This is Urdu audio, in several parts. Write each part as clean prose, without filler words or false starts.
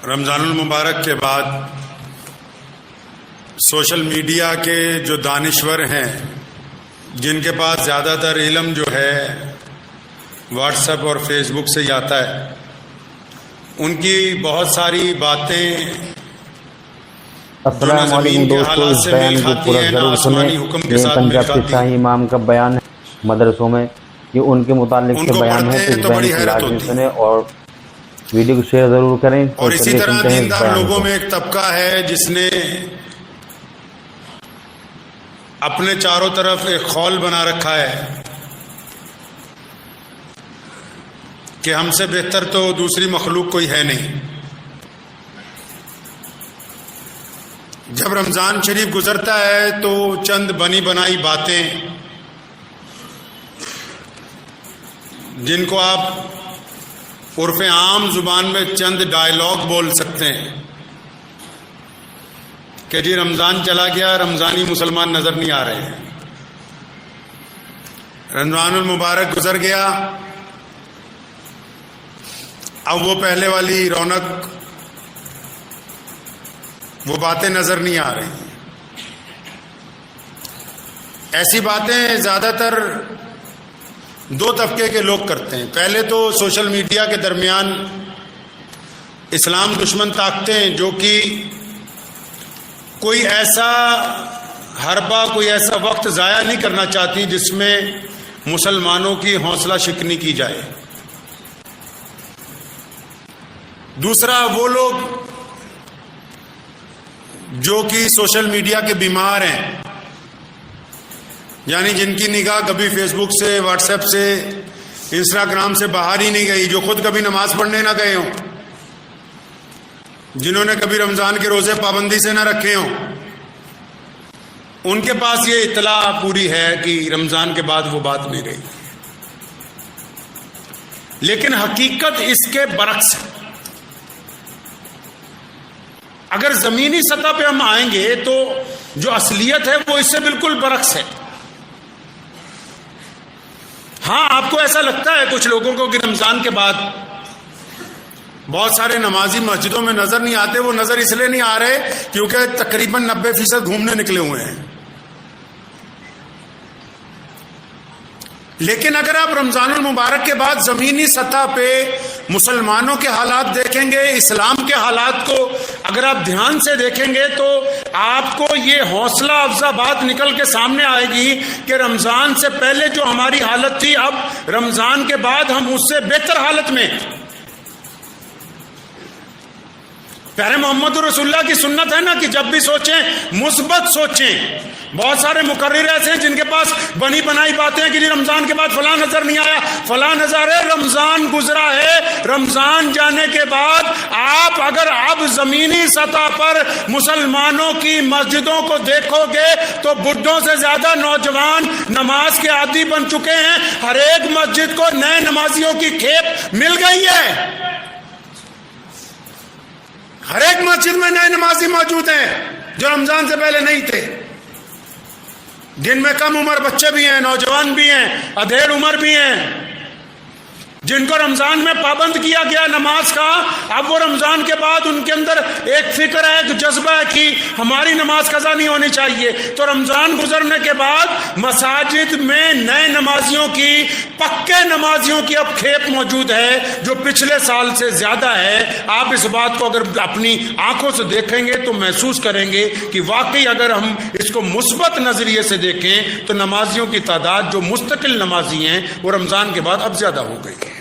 رمضان المبارک کے بعد سوشل میڈیا کے جو دانشور ہیں، جن کے پاس زیادہ تر علم جو ہے واٹس ایپ اور فیس بک سے ہی آتا ہے، ان کی بہت ساری باتیں السلام علیکم دوستو، اس بیان کو پورا ضرور سنیں۔ یہ پنجاب کے شاہی امام کا بیان ہے مدرسوں میں، یہ ان کے متعلق سے بیان ہے، اس بیان کو لازمی سنیں اور ویڈیو کو شیئر ضرور کریں۔ اور اسی طرح دیندار لوگوں میں ایک طبقہ ہے جس نے اپنے چاروں طرف ایک خول بنا رکھا ہے کہ ہم سے بہتر تو دوسری مخلوق کوئی ہے نہیں۔ جب رمضان شریف گزرتا ہے تو چند بنی بنائی باتیں، جن کو آپ عرف عام زبان میں چند ڈائیلاگ بول سکتے ہیں کہ جی رمضان چلا گیا، رمضانی مسلمان نظر نہیں آ رہے ہیں، رمضان المبارک گزر گیا، اب وہ پہلے والی رونق، وہ باتیں نظر نہیں آ رہی ہیں۔ ایسی باتیں زیادہ تر دو طبقے کے لوگ کرتے ہیں۔ پہلے تو سوشل میڈیا کے درمیان اسلام دشمن طاقتیں جو کہ کوئی ایسا حربہ، کوئی ایسا وقت ضائع نہیں کرنا چاہتی جس میں مسلمانوں کی حوصلہ شکنی کی جائے۔ دوسرا وہ لوگ جو کہ سوشل میڈیا کے بیمار ہیں، یعنی جن کی نگاہ کبھی فیس بک سے، واٹس ایپ سے، انسٹاگرام سے باہر ہی نہیں گئی، جو خود کبھی نماز پڑھنے نہ گئے ہوں، جنہوں نے کبھی رمضان کے روزے پابندی سے نہ رکھے ہوں، ان کے پاس یہ اطلاع پوری ہے کہ رمضان کے بعد وہ بات نہیں رہی۔ لیکن حقیقت اس کے برعکس ہے۔ اگر زمینی سطح پہ ہم آئیں گے تو جو اصلیت ہے وہ اس سے بالکل برعکس ہے۔ ہاں، آپ کو ایسا لگتا ہے کچھ لوگوں کو کہ رمضان کے بعد بہت سارے نمازی مسجدوں میں نظر نہیں آتے۔ وہ نظر اس لیے نہیں آ رہے کیونکہ تقریباً 90% گھومنے نکلے ہوئے ہیں۔ لیکن اگر آپ رمضان المبارک کے بعد زمینی سطح پہ مسلمانوں کے حالات دیکھیں گے، اسلام کے حالات کو اگر آپ دھیان سے دیکھیں گے تو آپ کو یہ حوصلہ افزا بات نکل کے سامنے آئے گی کہ رمضان سے پہلے جو ہماری حالت تھی، اب رمضان کے بعد ہم اس سے بہتر حالت میں۔ پیارے محمد رسول اللہ کی سنت ہے نا کہ جب بھی سوچیں مثبت سوچیں۔ بہت سارے مقرر ایسے ہیں جن کے پاس بنی بنائی باتیں ہیں کہ جی رمضان کے بعد فلاں نظر نہیں آیا، فلاں نظر ہے۔ رمضان گزرا ہے، رمضان جانے کے بعد آپ اگر اب زمینی سطح پر مسلمانوں کی مسجدوں کو دیکھو گے تو بڈھوں سے زیادہ نوجوان نماز کے عادی بن چکے ہیں۔ ہر ایک مسجد کو نئے نمازیوں کی کھیپ مل گئی ہے۔ ہر ایک مسجد میں نئے نمازی موجود ہیں جو رمضان سے پہلے نہیں تھے، جن میں کم عمر بچے بھی ہیں، نوجوان بھی ہیں، ادھیڑ عمر بھی ہیں، جن کو رمضان میں پابند کیا گیا نماز کا۔ اب وہ رمضان کے بعد ان کے اندر ایک فکر ہے، ایک جذبہ ہے کہ ہماری نماز قضا نہیں ہونی چاہیے۔ تو رمضان گزرنے کے بعد مساجد میں نئے نمازیوں کی، پکے نمازیوں کی اب کھیپ موجود ہے جو پچھلے سال سے زیادہ ہے۔ آپ اس بات کو اگر اپنی آنکھوں سے دیکھیں گے تو محسوس کریں گے کہ واقعی اگر ہم اس کو مثبت نظریے سے دیکھیں تو نمازیوں کی تعداد جو مستقل نمازی ہیں وہ رمضان کے بعد اب زیادہ ہو گئی ہے۔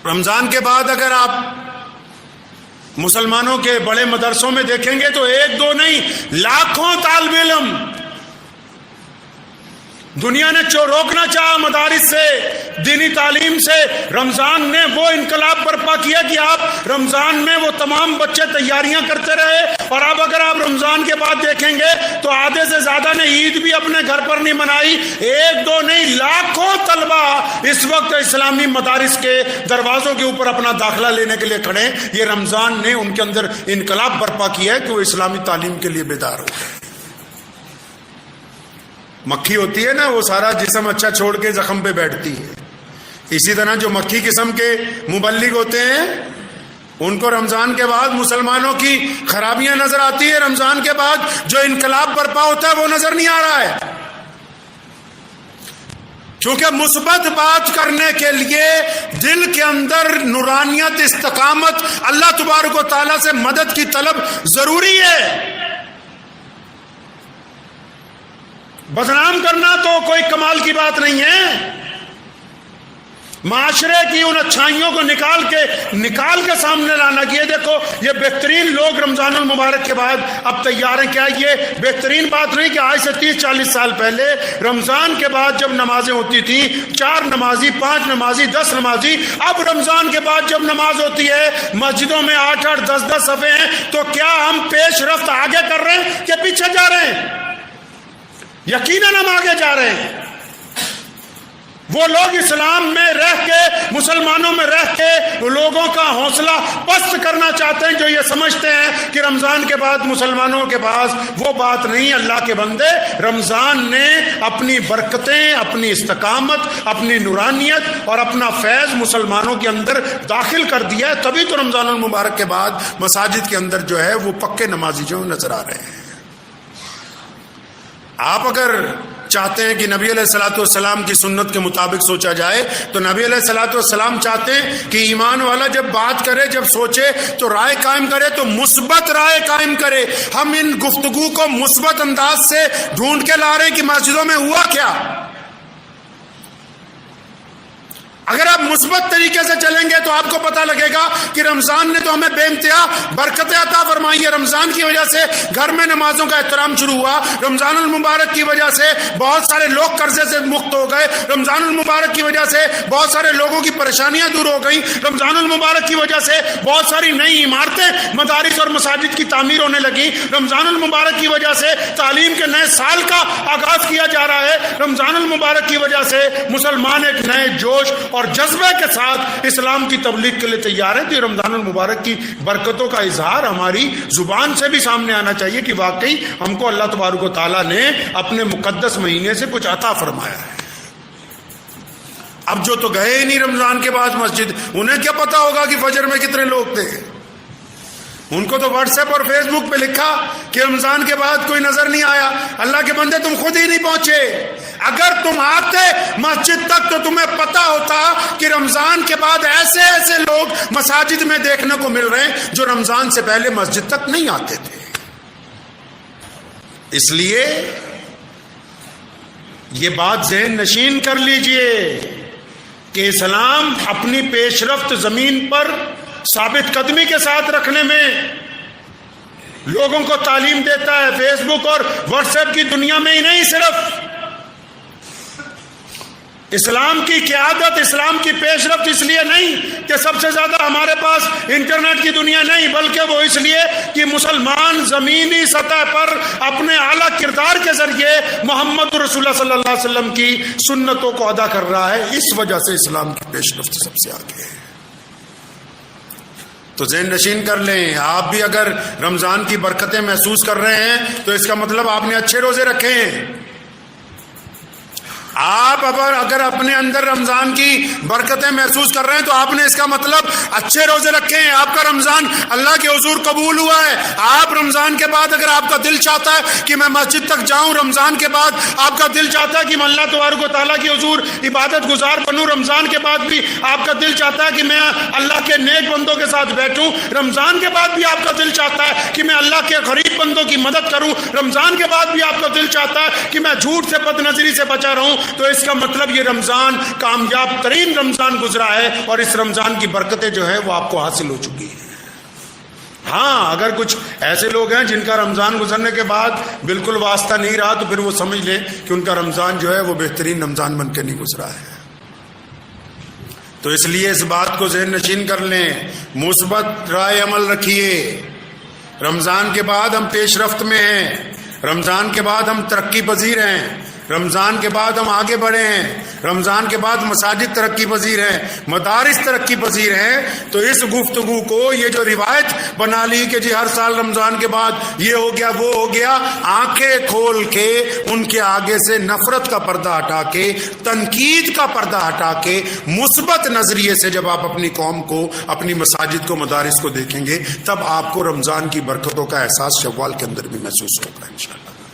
رمضان کے بعد اگر آپ مسلمانوں کے بڑے مدرسوں میں دیکھیں گے تو ایک دو نہیں، لاکھوں طالب علم دنیا نے روکنا چاہا مدارس سے، دینی تعلیم سے۔ رمضان نے وہ انقلاب برپا کیا کہ آپ رمضان میں وہ تمام بچے تیاریاں کرتے رہے، اور اب اگر آپ رمضان کے بعد دیکھیں گے تو آدھے سے زیادہ نے عید بھی اپنے گھر پر نہیں منائی۔ ایک دو نہیں، لاکھوں طلبہ اس وقت اسلامی مدارس کے دروازوں کے اوپر اپنا داخلہ لینے کے لیے کھڑے۔ یہ رمضان نے ان کے اندر انقلاب برپا کیا ہے کہ وہ اسلامی تعلیم کے لیے بیدار ہو گئے۔ مکھی ہوتی ہے نا، وہ سارا جسم اچھا چھوڑ کے زخم پہ بیٹھتی ہے، اسی طرح جو مکھی قسم کے مبلغ ہوتے ہیں ان کو رمضان کے بعد مسلمانوں کی خرابیاں نظر آتی ہے، رمضان کے بعد جو انقلاب برپا ہوتا ہے وہ نظر نہیں آ رہا ہے، کیونکہ مثبت بات کرنے کے لیے دل کے اندر نورانیت، استقامت، اللہ تبارک و تعالیٰ سے مدد کی طلب ضروری ہے۔ بدنام کرنا تو کوئی کمال کی بات نہیں ہے، معاشرے کی ان اچھائیوں کو نکال کے سامنے لانا۔ یہ دیکھو، یہ بہترین لوگ رمضان المبارک کے بعد اب تیار ہیں۔ کیا یہ بہترین بات نہیں کہ آج سے 30-40 سال پہلے رمضان کے بعد جب نمازیں ہوتی تھیں 4 نمازی، 5 نمازی، 10 نمازی، اب رمضان کے بعد جب نماز ہوتی ہے مسجدوں میں 8-8 10-10 صفیں ہیں، تو کیا ہم پیش رفت آگے کر رہے ہیں کہ پیچھے جا رہے ہیں؟ یقیناً ہم آگے جا رہے ہیں۔ وہ لوگ اسلام میں رہ کے، مسلمانوں میں رہ کے لوگوں کا حوصلہ پست کرنا چاہتے ہیں جو یہ سمجھتے ہیں کہ رمضان کے بعد مسلمانوں کے پاس وہ بات نہیں۔ اللہ کے بندے، رمضان نے اپنی برکتیں، اپنی استقامت، اپنی نورانیت اور اپنا فیض مسلمانوں کے اندر داخل کر دیا ہے، تبھی تو رمضان المبارک کے بعد مساجد کے اندر جو ہے وہ پکے نمازی جو نظر آ رہے ہیں۔ آپ اگر چاہتے ہیں کہ نبی علیہ الصلوۃ والسلام کی سنت کے مطابق سوچا جائے تو نبی علیہ الصلوۃ والسلام چاہتے ہیں کہ ایمان والا جب بات کرے، جب سوچے تو رائے قائم کرے تو مثبت رائے قائم کرے۔ ہم ان گفتگو کو مثبت انداز سے ڈھونڈ کے لا رہے ہیں کہ مسجدوں میں ہوا کیا۔ اگر آپ مثبت طریقے سے چلیں گے تو آپ کو پتہ لگے گا کہ رمضان نے تو ہمیں بے انتہا برکتیں عطا فرمائی ہے۔ رمضان کی وجہ سے گھر میں نمازوں کا احترام شروع ہوا، رمضان المبارک کی وجہ سے بہت سارے لوگ قرضے سے مکت ہو گئے، رمضان المبارک کی وجہ سے بہت سارے لوگوں کی پریشانیاں دور ہو گئیں، رمضان المبارک کی وجہ سے بہت ساری نئی عمارتیں، مدارس اور مساجد کی تعمیر ہونے لگیں، رمضان المبارک کی وجہ سے تعلیم کے نئے سال کا آغاز کیا جا رہا ہے، رمضان المبارک کی وجہ سے مسلمان ایک نئے جوش اور جذبے کے ساتھ اسلام کی تبلیغ کے لیے تیار ہے۔ تو رمضان المبارک کی برکتوں کا اظہار ہماری زبان سے بھی سامنے آنا چاہیے کہ واقعی ہم کو اللہ تبارک و تعالیٰ نے اپنے مقدس مہینے سے کچھ عطا فرمایا ہے۔ اب جو تو گئے ہی نہیں رمضان کے بعد مسجد، انہیں کیا پتا ہوگا کہ فجر میں کتنے لوگ تھے؟ ان کو تو واٹس ایپ اور فیس بک پہ لکھا کہ رمضان کے بعد کوئی نظر نہیں آیا۔ اللہ کے بندے، تم خود ہی نہیں پہنچے۔ اگر تم آتے مسجد تک تو تمہیں پتا ہوتا کہ رمضان کے بعد ایسے ایسے لوگ مساجد میں دیکھنے کو مل رہے ہیں جو رمضان سے پہلے مسجد تک نہیں آتے تھے۔ اس لیے یہ بات ذہن نشین کر لیجئے کہ اسلام اپنی پیش رفت زمین پر ثابت قدمی کے ساتھ رکھنے میں لوگوں کو تعلیم دیتا ہے۔ فیس بک اور واٹس ایپ کی دنیا میں ہی نہیں، صرف اسلام کی قیادت، اسلام کی پیش رفت اس لیے نہیں کہ سب سے زیادہ ہمارے پاس انٹرنیٹ کی دنیا نہیں، بلکہ وہ اس لیے کہ مسلمان زمینی سطح پر اپنے اعلیٰ کردار کے ذریعے محمد رسول اللہ صلی اللہ علیہ وسلم کی سنتوں کو ادا کر رہا ہے۔ اس وجہ سے اسلام کی پیش رفت سب سے آگے ہے۔ تو ذہن نشین کر لیں، آپ بھی اگر رمضان کی برکتیں محسوس کر رہے ہیں تو اس کا مطلب آپ نے اچھے روزے رکھے ہیں۔ آپ اگر اپنے اندر رمضان کی برکتیں محسوس کر رہے ہیں تو آپ نے اس کا مطلب اچھے روزے رکھے ہیں، آپ کا رمضان اللہ کے حضور قبول ہوا ہے۔ آپ رمضان کے بعد اگر آپ کا دل چاہتا ہے کہ میں مسجد تک جاؤں، رمضان کے بعد آپ کا دل چاہتا ہے کہ میں اللہ تبارک و تعالیٰ کی حضور عبادت گزار بنوں، رمضان کے بعد بھی آپ کا دل چاہتا ہے کہ میں اللہ کے نیک بندوں کے ساتھ بیٹھوں، رمضان کے بعد بھی آپ کا دل چاہتا ہے کہ میں اللہ کے غریب بندوں کی مدد کروں، رمضان کے بعد بھی آپ کا دل چاہتا ہے کہ میں جھوٹ سے، بد نظری سے بچا رہوں، تو اس کا مطلب یہ رمضان کامیاب ترین رمضان گزرا ہے اور اس رمضان کی برکتیں جو ہے وہ آپ کو حاصل ہو چکی ہیں۔ ہاں، اگر کچھ ایسے لوگ ہیں جن کا رمضان گزرنے کے بعد بالکل واسطہ نہیں رہا تو پھر وہ سمجھ لیں کہ ان کا رمضان جو ہے وہ بہترین رمضان بن کے نہیں گزرا ہے۔ تو اس لیے اس بات کو ذہن نشین کر لیں، مثبت رائے عمل رکھیے۔ رمضان کے بعد ہم پیش رفت میں ہیں، رمضان کے بعد ہم ترقی پذیر ہیں، رمضان کے بعد ہم آگے بڑھے ہیں، رمضان کے بعد مساجد ترقی پذیر ہیں، مدارس ترقی پذیر ہیں، تو اس گفتگو کو یہ جو روایت بنا لی کہ جی ہر سال رمضان کے بعد یہ ہو گیا وہ ہو گیا، آنکھیں کھول کے ان کے آگے سے نفرت کا پردہ ہٹا کے، تنقید کا پردہ ہٹا کے، مثبت نظریے سے جب آپ اپنی قوم کو، اپنی مساجد کو، مدارس کو دیکھیں گے، تب آپ کو رمضان کی برکتوں کا احساس شوال کے اندر بھی محسوس ہوگا انشاءاللہ۔